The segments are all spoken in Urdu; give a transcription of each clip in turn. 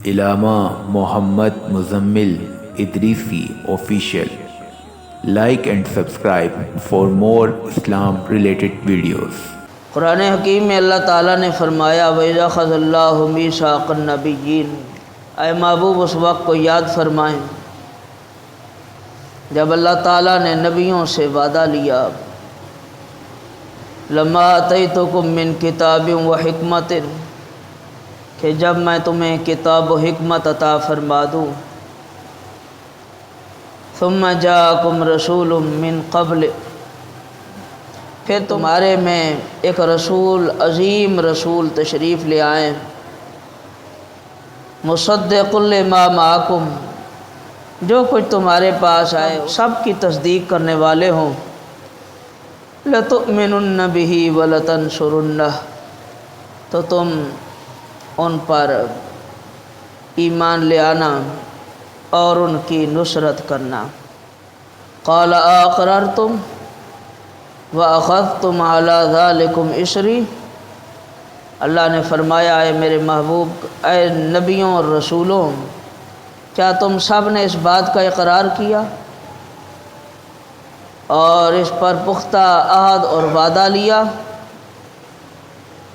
علامہ محمد مزمل ادریسی official. Like and subscribe for more Islam related videos. قرآن حکیم میں اللہ تعالیٰ نے فرمایا وَإِذَا أَخَذَ اللَّهُ مِيثَاقَ النَّبِيِّينَ، اے محبوب اس وقت کو یاد فرمائیں جب اللہ تعالیٰ نے نبیوں سے وعدہ لیا لَمَّا آتَيْتُكُم مِّن كِتَابٍ وَحِكْمَةٍ، کہ جب میں تمہیں کتاب و حکمت عطا فرما دوں، ثم جاءکم رسول من قبل، پھر تمہارے میں ایک رسول عظیم رسول تشریف لے آئیں، مصدق لما معکم، جو کچھ تمہارے پاس آئے سب کی تصدیق کرنے والے ہوں، لتؤمنن بہ ولتنصرنہ، تو تم ان پر ایمان لے آنا اور ان کی نصرت کرنا۔ قال اقررتم واخذتم علی ذلکم اصری، اللہ نے فرمایا اے میرے محبوب، اے نبیوں اور رسولوں، کیا تم سب نے اس بات کا اقرار کیا اور اس پر پختہ عہد اور وعدہ لیا؟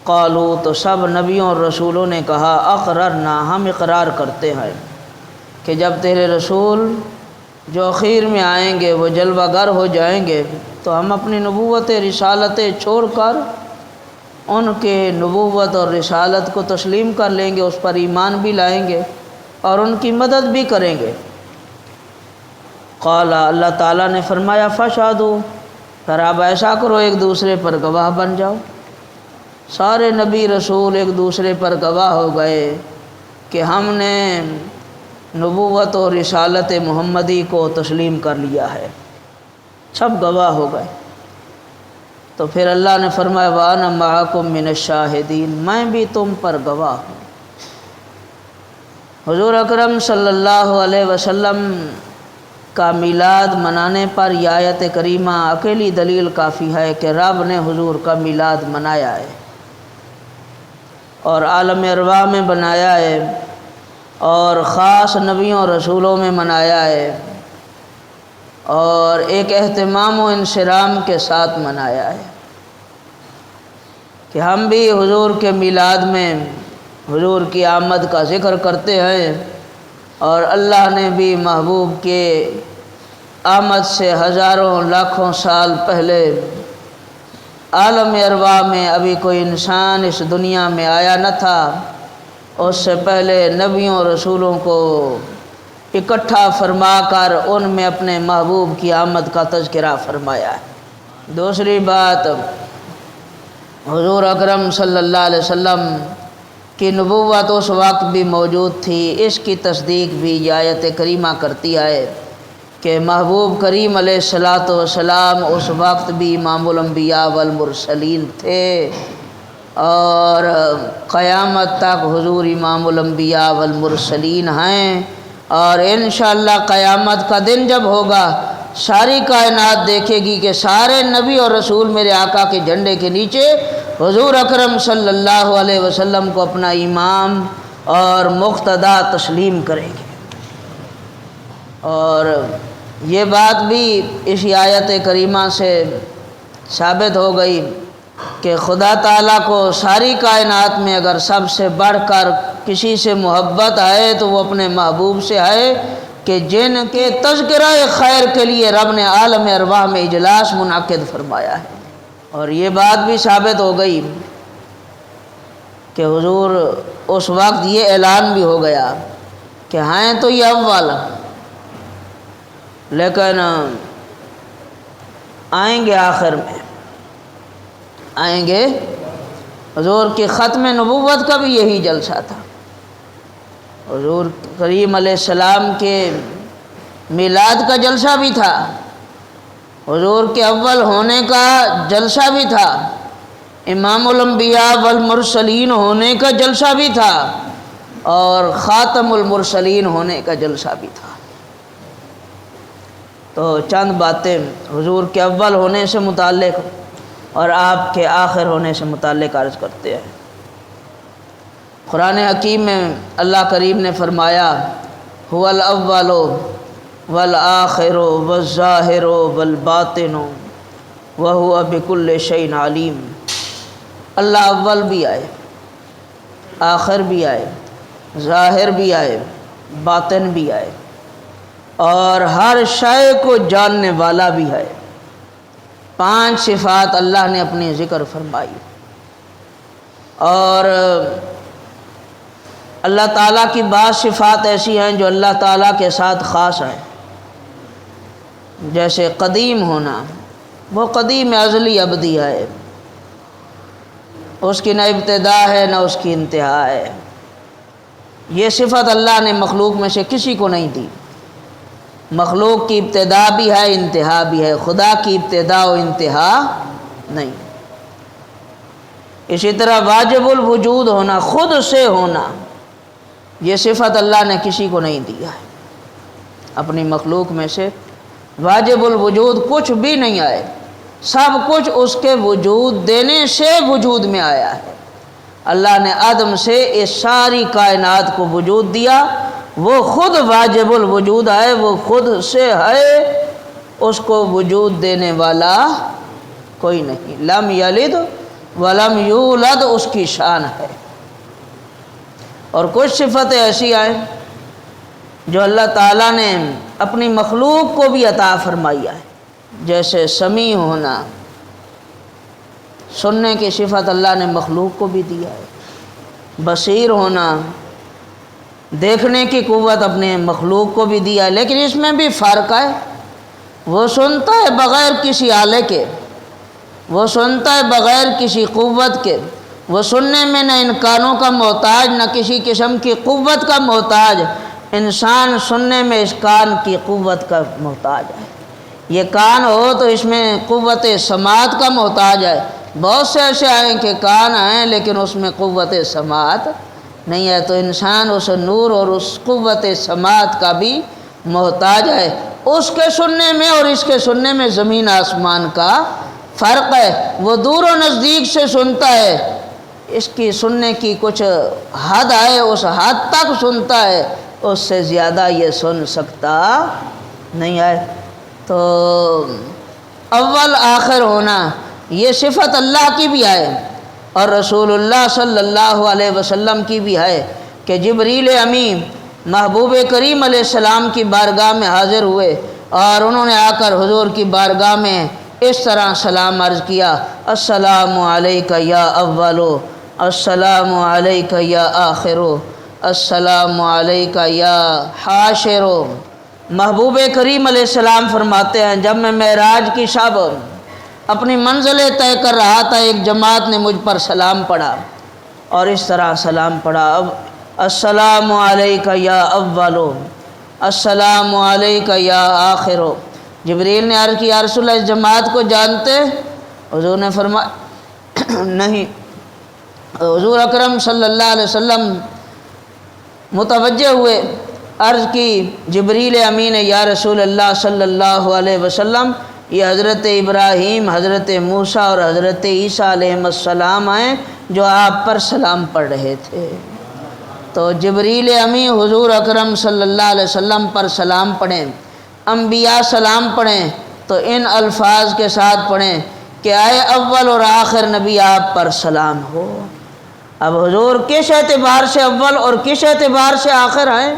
قالوا، تو سب نبیوں اور رسولوں نے کہا اقررنا، ہم اقرار کرتے ہیں کہ جب تیرے رسول جو اخیر میں آئیں گے وہ جلوہ گر ہو جائیں گے تو ہم اپنی نبوت رسالتیں چھوڑ کر ان کے نبوت اور رسالت کو تسلیم کر لیں گے، اس پر ایمان بھی لائیں گے اور ان کی مدد بھی کریں گے۔ قال، اللہ تعالیٰ نے فرمایا فاشہدوا، پھر آپ ایسا کرو ایک دوسرے پر گواہ بن جاؤ۔ سارے نبی رسول ایک دوسرے پر گواہ ہو گئے کہ ہم نے نبوت اور رسالت محمدی کو تسلیم کر لیا ہے، سب گواہ ہو گئے۔ تو پھر اللہ نے فرمایا وَأَنَا مَعَكُم مِّنَ الشَّاهِدِينَ، میں بھی تم پر گواہ ہوں۔ حضور اکرم صلی اللہ علیہ وسلم کا میلاد منانے پر یہ آیت کریمہ اکیلی دلیل کافی ہے کہ رب نے حضور کا میلاد منایا ہے اور عالم ارواح میں بنایا ہے اور خاص نبیوں اور رسولوں میں منایا ہے اور ایک اہتمام و انصرام کے ساتھ منایا ہے کہ ہم بھی حضور کے میلاد میں حضور کی آمد کا ذکر کرتے ہیں، اور اللہ نے بھی محبوب کے آمد سے ہزاروں لاکھوں سال پہلے عالم ارواح میں ابھی کوئی انسان اس دنیا میں آیا نہ تھا، اس سے پہلے نبیوں اور رسولوں کو اکٹھا فرما کر ان میں اپنے محبوب کی آمد کا تذکرہ فرمایا ہے۔ دوسری بات، حضور اکرم صلی اللہ علیہ وسلم کی نبوت اس وقت بھی موجود تھی، اس کی تصدیق بھی یہ آیت کریمہ کرتی ہے کہ محبوب کریم علیہ الصلاۃ والسلام اس وقت بھی امام الانبیاء والمرسلین تھے اور قیامت تک حضور امام الانبیاء والمرسلین ہیں، اور انشاءاللہ قیامت کا دن جب ہوگا ساری کائنات دیکھے گی کہ سارے نبی اور رسول میرے آقا کے جھنڈے کے نیچے حضور اکرم صلی اللہ علیہ وسلم کو اپنا امام اور مقتدا تسلیم کریں گے۔ اور یہ بات بھی اسی آیت کریمہ سے ثابت ہو گئی کہ خدا تعالیٰ کو ساری کائنات میں اگر سب سے بڑھ کر کسی سے محبت ہے تو وہ اپنے محبوب سے ہے کہ جن کے تذکرہ خیر کے لیے رب نے عالم ارواح میں اجلاس منعقد فرمایا ہے۔ اور یہ بات بھی ثابت ہو گئی کہ حضور اس وقت یہ اعلان بھی ہو گیا کہ ہیں تو یہ اول، لیکن آئیں گے آخر میں، آئیں گے۔ حضور کی ختم نبوت کا بھی یہی جلسہ تھا، حضور کریم علیہ السلام کے میلاد کا جلسہ بھی تھا، حضور کے اول ہونے کا جلسہ بھی تھا، امام الانبیاء والمرسلین ہونے کا جلسہ بھی تھا، اور خاتم المرسلین ہونے کا جلسہ بھی تھا۔ تو چند باتیں حضور کے اول ہونے سے متعلق اور آپ کے آخر ہونے سے متعلق عرض کرتے ہیں۔ قرآن حکیم میں اللہ کریم نے فرمایا هو الاول والآخر والظاہر والباطن وهو بكل شيء علیم۔ اللہ اول بھی آئے، آخر بھی آئے، ظاہر بھی آئے، باطن بھی آئے، اور ہر شے کو جاننے والا بھی ہے۔ 5 صفات اللہ نے اپنی ذکر فرمائی، اور اللہ تعالیٰ کی بعض صفات ایسی ہیں جو اللہ تعالیٰ کے ساتھ خاص ہیں، جیسے قدیم ہونا، وہ قدیم ازلی ابدی ہے، اس کی نہ ابتدا ہے نہ اس کی انتہا ہے۔ یہ صفت اللہ نے مخلوق میں سے کسی کو نہیں دی۔ مخلوق کی ابتدا بھی ہے، انتہا بھی ہے، خدا کی ابتدا و انتہا نہیں۔ اسی طرح واجب الوجود ہونا، خود سے ہونا، یہ صفت اللہ نے کسی کو نہیں دیا ہے۔ اپنی مخلوق میں سے واجب الوجود کچھ بھی نہیں آئے، سب کچھ اس کے وجود دینے سے وجود میں آیا ہے۔ اللہ نے عدم سے اس ساری کائنات کو وجود دیا، وہ خود واجب الوجود ہے، وہ خود سے ہے، اس کو وجود دینے والا کوئی نہیں۔ لم یلد ولم یولد اس کی شان ہے۔ اور کچھ صفتیں ایسی ہیں جو اللہ تعالیٰ نے اپنی مخلوق کو بھی عطا فرمائی ہے، جیسے سمیع ہونا، سننے کی صفت اللہ نے مخلوق کو بھی دیا ہے۔ بصیر ہونا، دیکھنے کی قوت اپنے مخلوق کو بھی دیا ہے، لیکن اس میں بھی فرق ہے۔ وہ سنتا ہے بغیر کسی آلے کے، وہ سنتا ہے بغیر کسی قوت کے، وہ سننے میں نہ ان کانوں کا محتاج نہ کسی قسم کی قوت کا محتاج۔ انسان سننے میں اس کان کی قوت کا محتاج ہے۔ یہ کان ہو تو اس میں قوت سماعت کا محتاج ہے۔ بہت سے ایسے ہیں کہ کان ہیں لیکن اس میں قوت سماعت نہیں ہے، تو انسان اس نور اور اس قوت سماعت کا بھی محتاج ہے۔ اس کے سننے میں اور اس کے سننے میں زمین آسمان کا فرق ہے۔ وہ دور و نزدیک سے سنتا ہے، اس کی سننے کی کچھ حد ہے، اس حد تک سنتا ہے، اس سے زیادہ یہ سن سکتا نہیں ہے۔ تو اول آخر ہونا یہ صفت اللہ کی بھی ہے، اور رسول اللہ صلی اللہ علیہ وسلم کی بھی ہے کہ جبریل امین محبوب کریم علیہ السلام کی بارگاہ میں حاضر ہوئے، اور انہوں نے آ کر حضور کی بارگاہ میں اس طرح سلام عرض کیا: السلام علیکہ یا اولو، السلام علیکہ یا آخرو، السلام علیکہ یا حاشرو۔ محبوب کریم علیہ السلام فرماتے ہیں جب میں معراج کی شب اپنی منزلیں طے کر رہا تھا، ایک جماعت نے مجھ پر سلام پڑھا، اور اس طرح سلام پڑھا: السلام علیکہ یا اولو، السلام علیکہ یا آخرو۔ جبریل نے عرض کی: یا رسول اللہ، اس جماعت کو جانتے؟ حضور نے فرمایا نہیں۔ حضور اکرم صلی اللہ علیہ وسلم متوجہ ہوئے، عرض کی: جبریل امین یا رسول اللہ صلی اللہ علیہ وسلم، یہ حضرت ابراہیم، حضرت موسیٰ اور حضرت عیسیٰ علیہ السلام ہیں جو آپ پر سلام پڑھ رہے تھے۔ تو جبریل امین حضور اکرم صلی اللہ علیہ وسلم پر سلام پڑھیں، انبیاء سلام پڑھیں تو ان الفاظ کے ساتھ پڑھیں کہ آئے اول اور آخر نبی آپ پر سلام ہو۔ اب حضور کس اعتبار سے اول اور کس اعتبار سے آخر ہیں؟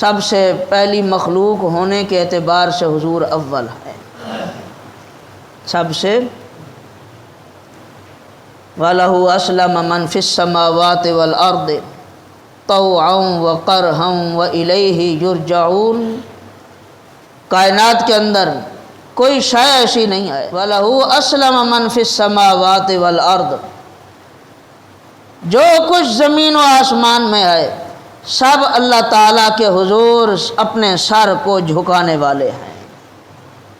سب سے پہلی مخلوق ہونے کے اعتبار سے حضور اول ہے، سب سے۔ وَلَهُ أَسْلَمَ مَنْ فِي السَّمَاوَاتِ وَالْأَرْضِ طَوْعًا وَكَرْهًا وَإِلَيْهِ يُرْجَعُونَ۔ کائنات کے اندر کوئی شے ایسی نہیں ہے۔ وَلَهُ أَسْلَمَ مَنْ فِي السَّمَاوَاتِ وَالْأَرْضِ، جو کچھ زمین و آسمان میں ہے سب اللہ تعالیٰ کے حضور اپنے سر کو جھکانے والے ہیں،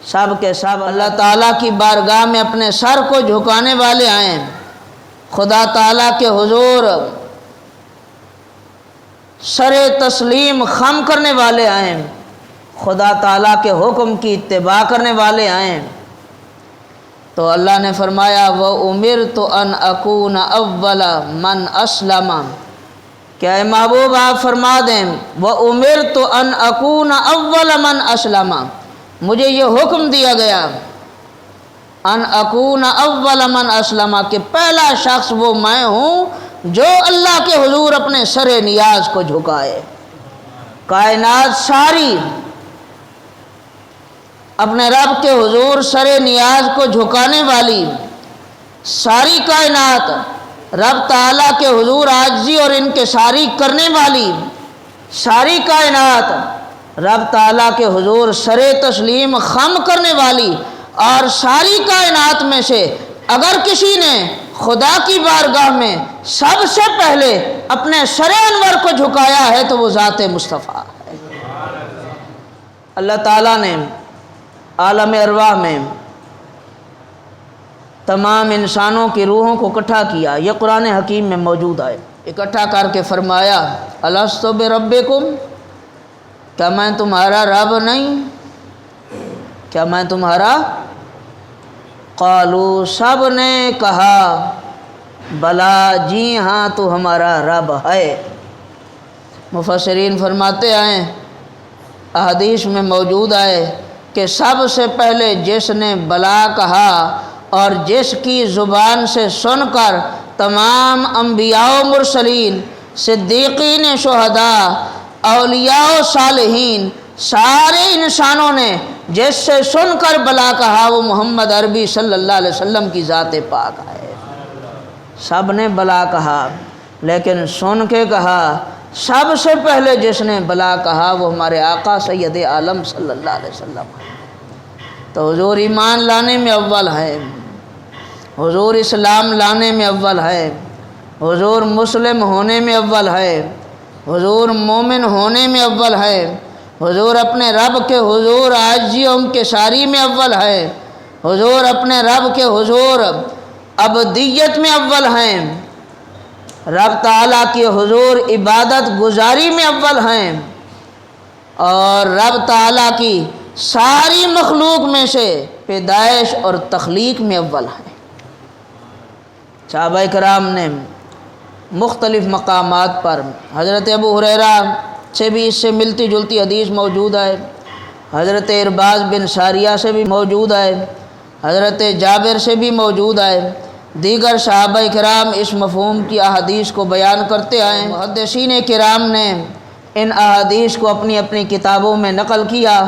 سب کے سب اللہ تعالیٰ کی بارگاہ میں اپنے سر کو جھکانے والے ہیں، خدا تعالیٰ کے حضور سر تسلیم خم کرنے والے ہیں، خدا تعالیٰ کے حکم کی اتباع کرنے والے ہیں۔ تو اللہ نے فرمایا: وَأُمِرْتُ أَنْ أَكُونَ أَوَّلَ مَنْ أَسْلَمَ، کہ اے محبوب آپ فرما دیں وَأُمِرْتُ أَنْ أَكُونَ أَوَّلَ مَنْ أَسْلَمَ، مجھے یہ حکم دیا گیا ان اکون اول من اسلم کہ پہلا شخص وہ میں ہوں جو اللہ کے حضور اپنے سر نیاز کو جھکائے۔ کائنات ساری اپنے رب کے حضور سر نیاز کو جھکانے والی، ساری کائنات رب تعالیٰ کے حضور عاجزی اور انکساری کرنے والی، ساری کائنات رب تعالیٰ کے حضور سر تسلیم خم کرنے والی، اور ساری کائنات میں سے اگر کسی نے خدا کی بارگاہ میں سب سے پہلے اپنے سر انور کو جھکایا ہے تو وہ ذات مصطفیٰ ہے۔ اللہ تعالیٰ نے عالم ارواح میں تمام انسانوں کی روحوں کو اکٹھا کیا، یہ قرآن حکیم میں موجود ہے۔ اکٹھا کر کے فرمایا الست بربکم، کیا میں تمہارا رب نہیں؟ کیا میں تمہارا؟ قالو، سب نے کہا بلا، جی ہاں تو ہمارا رب ہے۔ مفسرین فرماتے ہیں، احادیث میں موجود ہے کہ سب سے پہلے جس نے بلا کہا اور جس کی زبان سے سن کر تمام انبیاء و مرسلین، صدیقین، شہداء، اولیاء و صالحین، سارے انسانوں نے جس سے سن کر بلا کہا وہ محمد عربی صلی اللہ علیہ وسلم کی ذات پاک ہے۔ سب نے بلا کہا لیکن سن کے کہا سب سے پہلے جس نے بلا کہا وہ ہمارے آقا سید عالم صلی اللہ علیہ وسلم ہے۔ تو حضور ایمان لانے میں اول ہے، حضور اسلام لانے میں اول ہے، حضور مسلم ہونے میں اول ہے، حضور مومن ہونے میں اول ہے، حضور اپنے رب کے حضور عاجزی و انکساری میں اول ہے، حضور اپنے رب کے حضور عبدیت میں اول ہیں، رب تعالیٰ کی حضور عبادت گزاری میں اول ہیں، اور رب تعالیٰ کی ساری مخلوق میں سے پیدائش اور تخلیق میں اول ہیں۔ صحابہ کرام نے مختلف مقامات پر حضرت ابو ہریرہ سے بھی اس سے ملتی جلتی حدیث موجود ہے، حضرت ارباز بن ساریہ سے بھی موجود ہے، حضرت جابر سے بھی موجود ہے، دیگر صحابہ کرام اس مفہوم کی احادیث کو بیان کرتے ہیں۔ محدثین کرام نے ان احادیث کو اپنی اپنی کتابوں میں نقل کیا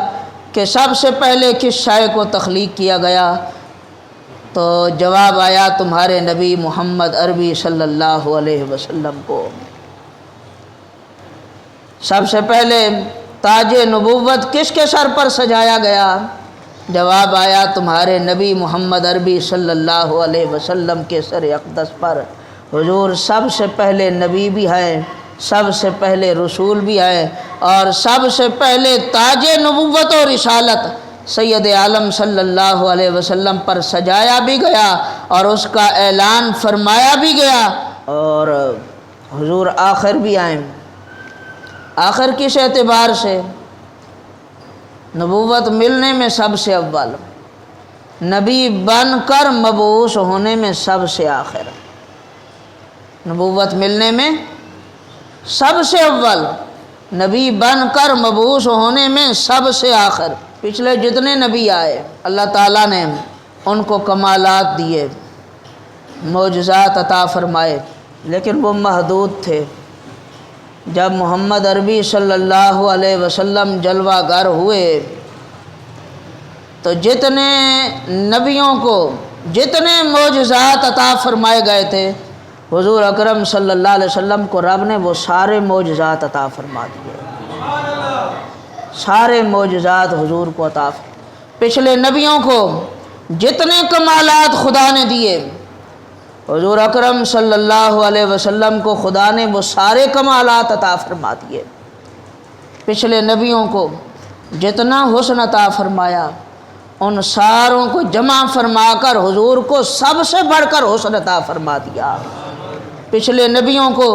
کہ سب سے پہلے کس شے کو تخلیق کیا گیا، تو جواب آیا تمہارے نبی محمد عربی صلی اللہ علیہ وسلم کو۔ سب سے پہلے تاج نبوت کس کے سر پر سجایا گیا؟ جواب آیا تمہارے نبی محمد عربی صلی اللہ علیہ وسلم کے سر اقدس پر۔ حضور سب سے پہلے نبی بھی ہے، سب سے پہلے رسول بھی ہے، اور سب سے پہلے تاج نبوت و رسالت سید عالم صلی اللہ علیہ وسلم پر سجایا بھی گیا اور اس کا اعلان فرمایا بھی گیا، اور حضور آخر بھی آئیں۔ آخر کس اعتبار سے؟ نبوت ملنے میں سب سے اول، نبی بن کر مبعوث ہونے میں سب سے آخر۔ نبوت ملنے میں سب سے اول، نبی بن کر مبعوث ہونے میں سب سے آخر۔ پچھلے جتنے نبی آئے اللہ تعالیٰ نے ان کو کمالات دیے، معجزات عطا فرمائے، لیکن وہ محدود تھے۔ جب محمد عربی صلی اللہ علیہ وسلم جلوہ گر ہوئے تو جتنے نبیوں کو جتنے معجزات عطا فرمائے گئے تھے حضور اکرم صلی اللہ علیہ وسلم کو رب نے وہ سارے معجزات عطا فرما دیے، سارے معجزات حضور کو عطا پچھلے نبیوں کو جتنے کمالات خدا نے دیے حضور اکرم صلی اللہ علیہ وسلم کو خدا نے وہ سارے کمالات عطا فرما دیے۔ پچھلے نبیوں کو جتنا حسن عطا فرمایا ان ساروں کو جمع فرما کر حضور کو سب سے بڑھ کر حسن عطا فرما دیا۔ پچھلے نبیوں کو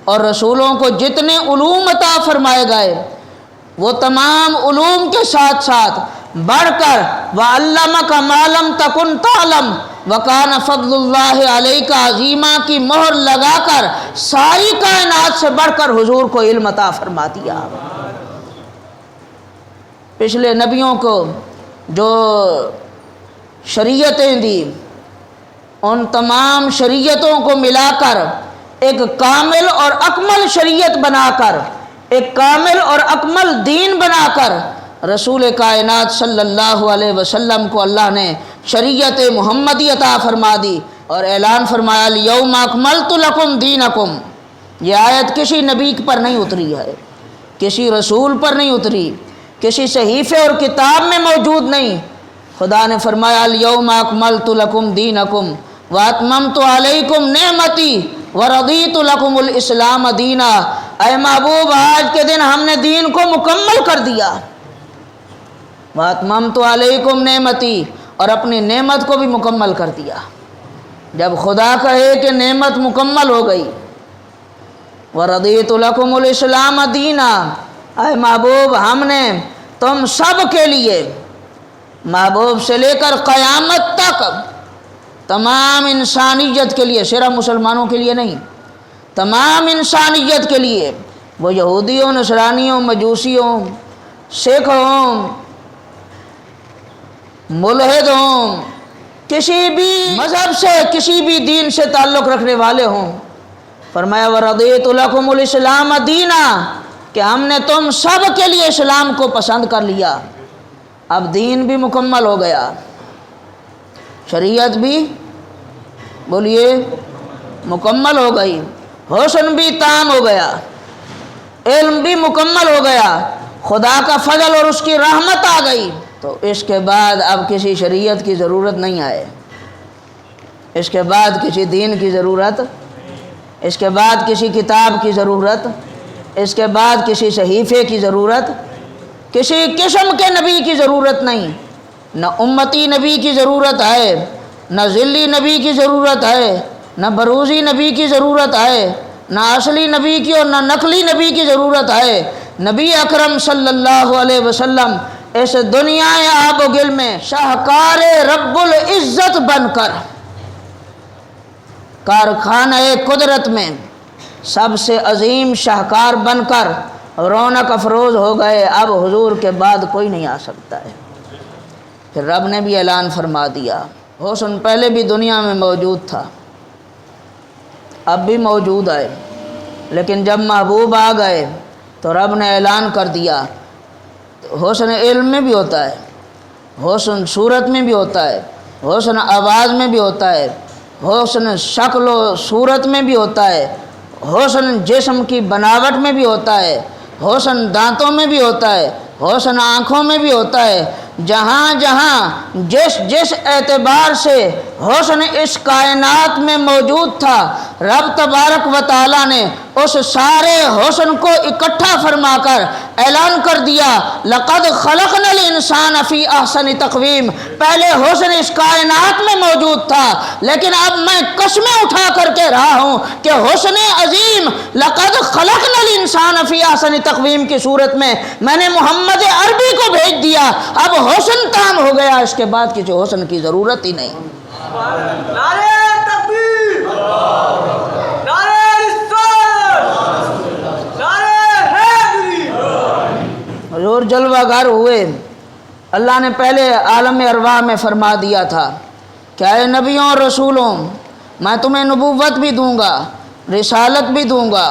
اور رسولوں کو جتنے علوم عطا فرمائے گئے وہ تمام علوم کے ساتھ ساتھ بڑھ کر وَعَلَّمَكَ مَا لَمْ تَكُنْ تَعْلَمْ، وکان فضل اللہ علیک عظیما کی مہر لگا کر ساری کائنات سے بڑھ کر حضور کو علم عطا فرما دیا۔ پچھلے نبیوں کو جو شریعتیں دی، ان تمام شریعتوں کو ملا کر ایک کامل اور اکمل شریعت بنا کر، ایک کامل اور اکمل دین بنا کر رسول کائنات صلی اللہ علیہ وسلم کو اللہ نے شریعت محمدی عطا فرما دی اور اعلان فرمایا الیوم اکملت لکم دینکم۔ یہ آیت کسی نبی پر نہیں اتری ہے، کسی رسول پر نہیں اتری، کسی صحیفے اور کتاب میں موجود نہیں۔ خدا نے فرمایا الیوم اکملت لکم دینکم واتممت علیکم نعمتی ورضیت لکم الاسلام دینا۔ اے محبوب، آج کے دن ہم نے دین کو مکمل کر دیا۔ واتممت علیکم نعمتی، اور اپنی نعمت کو بھی مکمل کر دیا۔ جب خدا کہے کہ نعمت مکمل ہو گئی، ورضیت لکم الاسلام دینا، اے محبوب ہم نے تم سب کے لیے، محبوب سے لے کر قیامت تک تمام انسانیت کے لیے، صرف مسلمانوں کے لیے نہیں، تمام انسانیت کے لیے، وہ یہودی ہوں، نصرانی ہوں، مجوسی ہوں، سکھ ہوں، ملحد ہوں، کسی بھی مذہب سے، کسی بھی دین سے تعلق رکھنے والے ہوں، فرمایا وَرَضِيتُ لَكُمُ الْإِسْلَامَ دِينًا، کہ ہم نے تم سب کے لیے اسلام کو پسند کر لیا۔ اب دین بھی مکمل ہو گیا، شریعت بھی بولیے مکمل ہو گئی، حسن بھی تام ہو گیا، علم بھی مکمل ہو گیا، خدا کا فضل اور اس کی رحمت آ گئی۔ تو اس کے بعد اب کسی شریعت کی ضرورت نہیں آئے، اس کے بعد کسی دین کی ضرورت، اس کے بعد کسی کتاب کی ضرورت، اس کے بعد کسی صحیفے کی ضرورت، کسی قسم کے نبی کی ضرورت نہیں۔ نہ امتی نبی کی ضرورت ہے، نہ ذلی نبی کی ضرورت ہے، نہ بروزی نبی کی ضرورت ہے، نہ اصلی نبی کی اور نہ نقلی نبی کی ضرورت ہے۔ نبی اکرم صلی اللہ علیہ وسلم اس دنیا آب و گل میں شاہکار رب العزت بن کر، کارخانہ قدرت میں سب سے عظیم شاہکار بن کر رونق افروز ہو گئے۔ اب حضور کے بعد کوئی نہیں آ سکتا ہے۔ پھر رب نے بھی اعلان فرما دیا، حسن پہلے بھی دنیا میں موجود تھا، اب بھی موجود ہے، لیکن جب محبوب آ گئے تو رب نے اعلان کر دیا، حسن علم میں بھی ہوتا ہے، حسن صورت میں بھی ہوتا ہے، حسن آواز میں بھی ہوتا ہے، حسن شکل و صورت میں بھی ہوتا ہے، حسن جسم کی بناوٹ میں بھی ہوتا ہے، حسن دانتوں میں بھی ہوتا ہے، حسن آنکھوں میں بھی ہوتا ہے۔ جہاں جہاں جس اعتبار سے حسن اس کائنات میں موجود تھا، رب تبارک و تعالیٰ نے اس سارے حسن کو اکٹھا فرما کر اعلان کر دیا لقد خلقنا الانسان فی احسن تقویم۔ پہلے حسن اس کائنات میں موجود تھا، لیکن اب میں قسمیں اٹھا کر کے رہا ہوں کہ حسن عظیم لقد خلقنا الانسان فی احسن تقویم کی صورت میں نے محمد عربی کو بھیج دیا۔ اب حسن تام ہو گیا، اس کے بعد کسی حسن کی ضرورت ہی نہیں۔ نعرہ تکبیر، نعرہ رسالت، نعرہ حیدری۔ حضور جلوہ گر ہوئے، اللہ نے پہلے عالم ارواح میں فرما دیا تھا کہ اے نبیوں اور رسولوں، میں تمہیں نبوت بھی دوں گا، رسالت بھی دوں گا،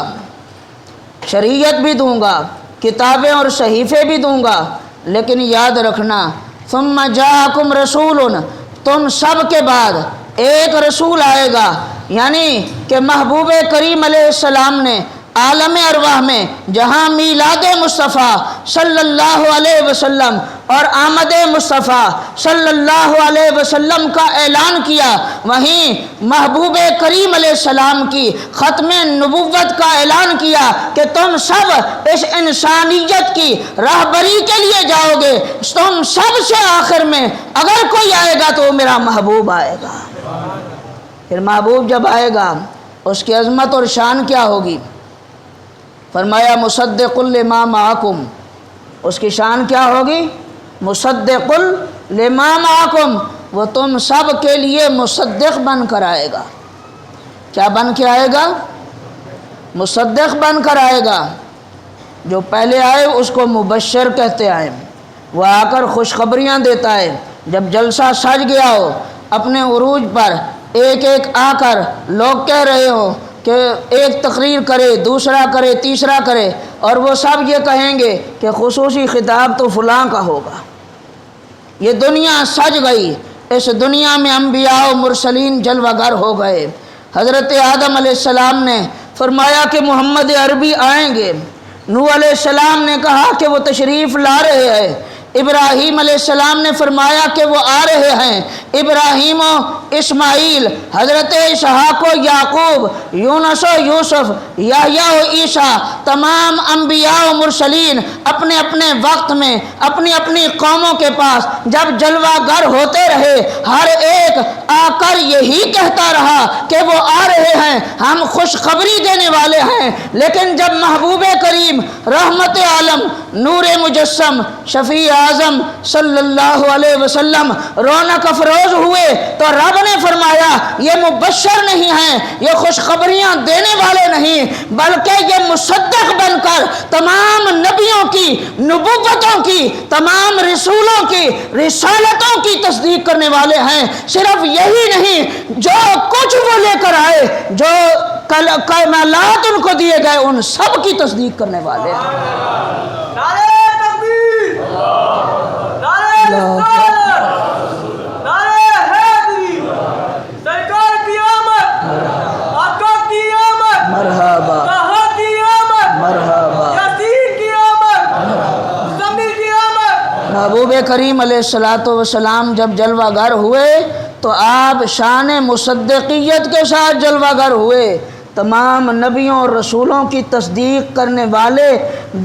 شریعت بھی دوں گا، کتابیں اور صحیفے بھی دوں گا، لیکن یاد رکھنا ثم جاءکم رسول، تم سب کے بعد ایک رسول آئے گا، یعنی کہ محبوب کریم علیہ السلام نے عالم ارواح میں جہاں میلاد مصطفیٰ صلی اللہ علیہ وسلم اور آمد مصطفیٰ صلی اللہ علیہ وسلم کا اعلان کیا، وہیں محبوب کریم علیہ السلام کی ختم نبوت کا اعلان کیا کہ تم سب اس انسانیت کی راہبری کے لیے جاؤ گے، تم سب سے آخر میں اگر کوئی آئے گا تو میرا محبوب آئے گا۔ پھر محبوب جب آئے گا اس کی عظمت اور شان کیا ہوگی؟ فرمایا مصدق لما معکم، اس کی شان کیا ہوگی؟ مصدق لما معکم، وہ تم سب کے لیے مصدق بن کر آئے گا۔ کیا بن کے آئے گا؟ مصدق بن کر آئے گا۔ جو پہلے آئے اس کو مبشر کہتے ہیں، وہ آ کر خوشخبریاں دیتا ہے۔ جب جلسہ سج گیا ہو، اپنے عروج پر ایک ایک آ کر لوگ کہہ رہے ہو کہ ایک تقریر کرے، دوسرا کرے، تیسرا کرے، اور وہ سب یہ کہیں گے کہ خصوصی خطاب تو فلاں کا ہوگا۔ یہ دنیا سج گئی، اس دنیا میں انبیاء و مرسلین جلوہ گر ہو گئے۔ حضرت آدم علیہ السلام نے فرمایا کہ محمد عربی آئیں گے، نوح علیہ السلام نے کہا کہ وہ تشریف لا رہے ہیں، ابراہیم علیہ السلام نے فرمایا کہ وہ آ رہے ہیں، ابراہیم و اسماعیل، حضرت اسحاق و یعقوب، یونس و یوسف، یحییٰ و عیسیٰ، تمام انبیاء و مرسلین اپنے اپنے وقت میں اپنی اپنی قوموں کے پاس جب جلوہ گر ہوتے رہے، ہر ایک آ کر یہی کہتا رہا کہ وہ آ رہے ہیں، ہم خوشخبری دینے والے ہیں۔ لیکن جب محبوب کریم رحمت عالم، نور مجسم، شفیع اعظم صلی اللہ علیہ وسلم رونق افروز ہوئے تو رب نے فرمایا یہ مبشر نہیں ہیں، یہ خوشخبریاں دینے والے نہیں، بلکہ یہ مصدق بن کر تمام نبیوں کی نبوتوں کی، تمام رسولوں کی رسالتوں کی تصدیق کرنے والے ہیں۔ صرف یہی نہیں، جو کچھ وہ لے کر آئے، جو کمالات ان کو دیے گئے، ان سب کی تصدیق کرنے والے ہیں۔ نعرہ تکبیر، نعرہ رسالت، نعرہ حیدری، سرکار کی آمد، آقا کی آمد، مرحبا طہا کی آمد، مرحبا۔ یاسین کی آمد، مزمل کی آمد۔ محبوب کریم علیہ السلام جب جلوہ گر ہوئے تو آپ شان مصدقیت کے ساتھ جلوہ گر ہوئے، تمام نبیوں اور رسولوں کی تصدیق کرنے والے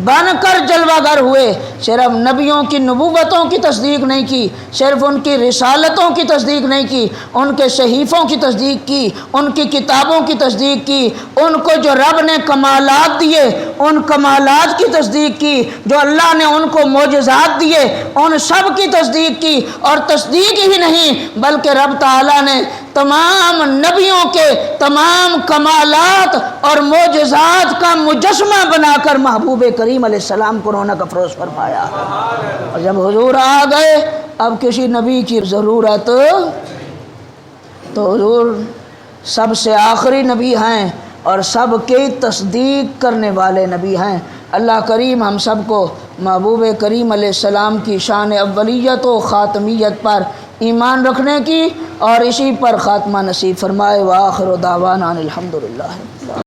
بن کر جلوہ گر ہوئے۔ صرف نبیوں کی نبوتوں کی تصدیق نہیں کی، صرف ان کی رسالتوں کی تصدیق نہیں کی، ان کے صحیفوں کی تصدیق کی، ان کی کتابوں کی تصدیق کی، ان کو جو رب نے کمالات دیے ان کمالات کی تصدیق کی، جو اللہ نے ان کو معجزات دیے ان سب کی تصدیق کی، اور تصدیق ہی نہیں بلکہ رب تعالیٰ نے تمام نبیوں کے تمام کمالات اور معجزات کا مجسمہ بنا کر محبوب کریم علیہ السلام کو رونق افروز فرمایا۔ اور جب حضور آ گئے، اب کسی نبی کی ضرورت تو حضور سب سے آخری نبی ہیں اور سب کی تصدیق کرنے والے نبی ہیں۔ اللہ کریم ہم سب کو محبوب کریم علیہ السلام کی شان اولیت و خاتمیت پر ایمان رکھنے کی اور اسی پر خاتمہ نصیب فرمائے۔ وآخر دعوانا الحمدللہ۔